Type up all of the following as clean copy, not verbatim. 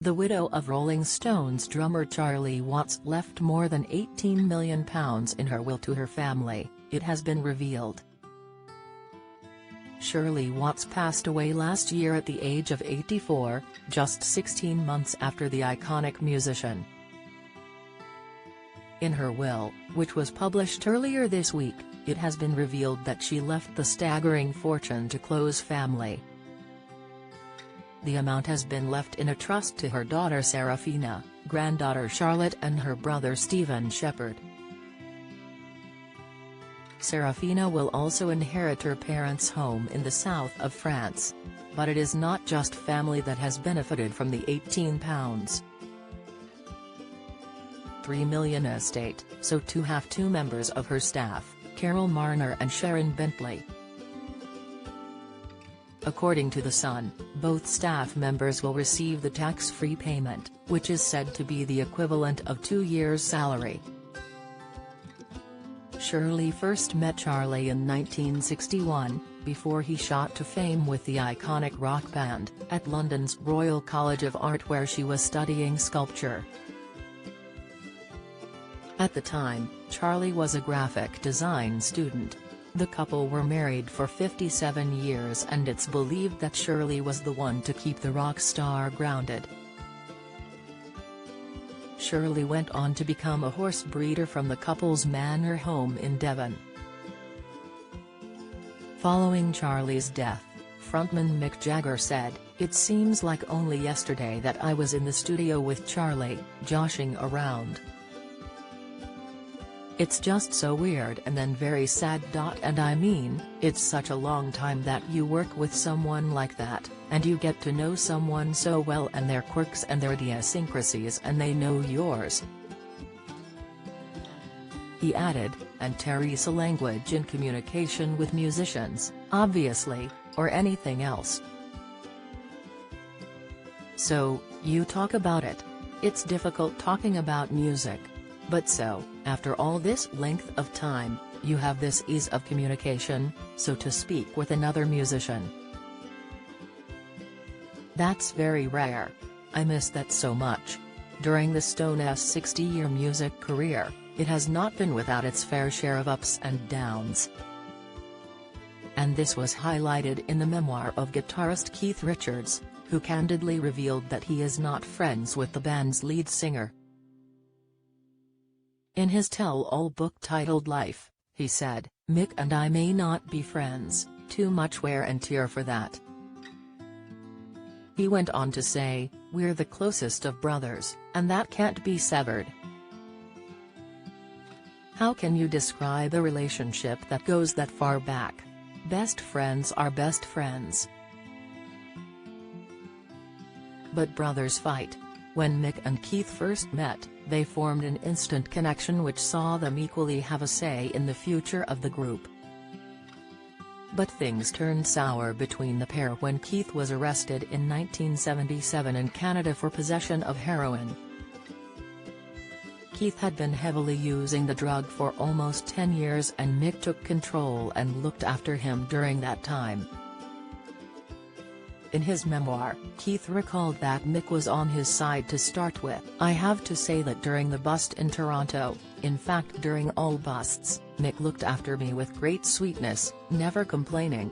The widow of Rolling Stones drummer Charlie Watts left more than £18 million in her will to her family, it has been revealed. Shirely Watts passed away last year at the age of 84, just 16 months after the iconic musician. In her will, which was published earlier this week, it has been revealed that she left the staggering fortune to close family. The amount has been left in a trust to her daughter Serafina, granddaughter Charlotte and her brother Stephen Shepherd. Serafina will also inherit her parents' home in the south of France. But it is not just family that has benefited from the £18.3 million estate, so too have two members of her staff, Carol Marner and Sharon Bentley. According to The Sun, both staff members will receive the tax-free payment, which is said to be the equivalent of 2 years' salary. Shirley first met Charlie in 1961, before he shot to fame with the iconic rock band, at London's Royal College of Art where she was studying sculpture. At the time, Charlie was a graphic design student. The couple were married for 57 years and it's believed that Shirley was the one to keep the rock star grounded. Shirley went on to become a horse breeder from the couple's manor home in Devon. Following Charlie's death, frontman Mick Jagger said, "It seems like only yesterday that I was in the studio with Charlie, joshing around. It's just so weird and then very sad. And I mean, it's such a long time that you work with someone like that, and you get to know someone so well and their quirks and their idiosyncrasies and they know yours." He added, "And Terry's a language in communication with musicians, obviously, or anything else. So, you talk about it. It's difficult talking about music. But so, after all this length of time, you have this ease of communication, so to speak, with another musician. That's very rare. I miss that so much. During the Stones' 60-year music career, it has not been without its fair share of ups and downs." And this was highlighted in the memoir of guitarist Keith Richards, who candidly revealed that he is not friends with the band's lead singer. In his tell-all book titled Life, he said, "Mick and I may not be friends, too much wear and tear for that." He went on to say, "We're the closest of brothers, and that can't be severed." How can you describe a relationship that goes that far back? Best friends are best friends. But brothers fight. When Mick and Keith first met, they formed an instant connection which saw them equally have a say in the future of the group. But things turned sour between the pair when Keith was arrested in 1977 in Canada for possession of heroin. Keith had been heavily using the drug for almost 10 years and Mick took control and looked after him during that time. In his memoir, Keith recalled that Mick was on his side to start with. "I have to say that during the bust in Toronto, in fact during all busts, Mick looked after me with great sweetness, never complaining.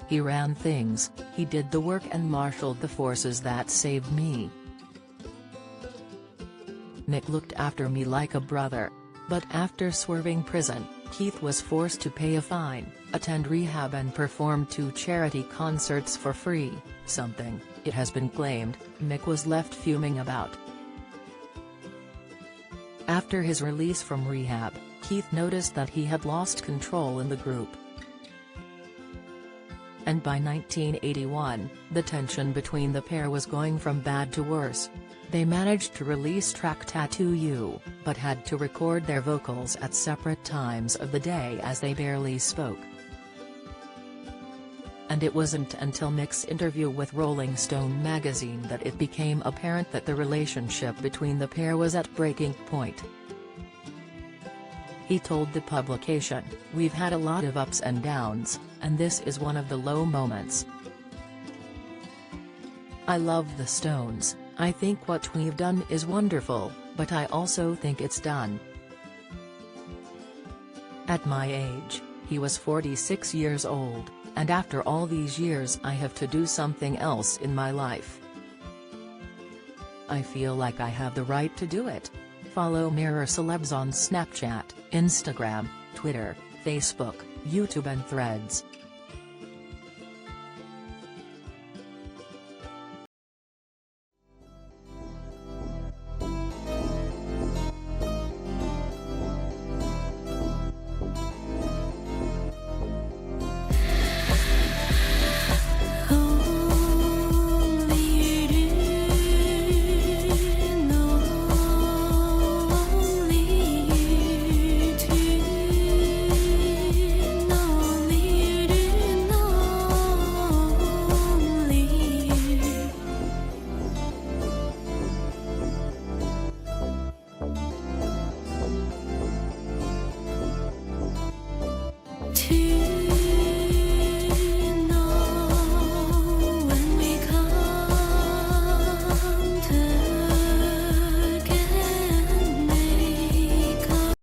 He ran things, he did the work and marshaled the forces that saved me. Mick looked after me like a brother. But after swerving prison, Keith was forced to pay a fine, attend rehab and perform 2 charity concerts for free, something, it has been claimed, Mick was left fuming about." After his release from rehab, Keith noticed that he had lost control in the group. And by 1981, the tension between the pair was going from bad to worse. They managed to release track Tattoo You, but had to record their vocals at separate times of the day as they barely spoke. And it wasn't until Mick's interview with Rolling Stone magazine that it became apparent that the relationship between the pair was at breaking point. He told the publication, "We've had a lot of ups and downs, and this is one of the low moments. I love the Stones, I think what we've done is wonderful, but I also think it's done. At my age, he was 46 years old, and after all these years I have to do something else in my life. I feel like I have the right to do it. Follow Mirror Celebs on Snapchat, Instagram, Twitter, Facebook, YouTube and Threads.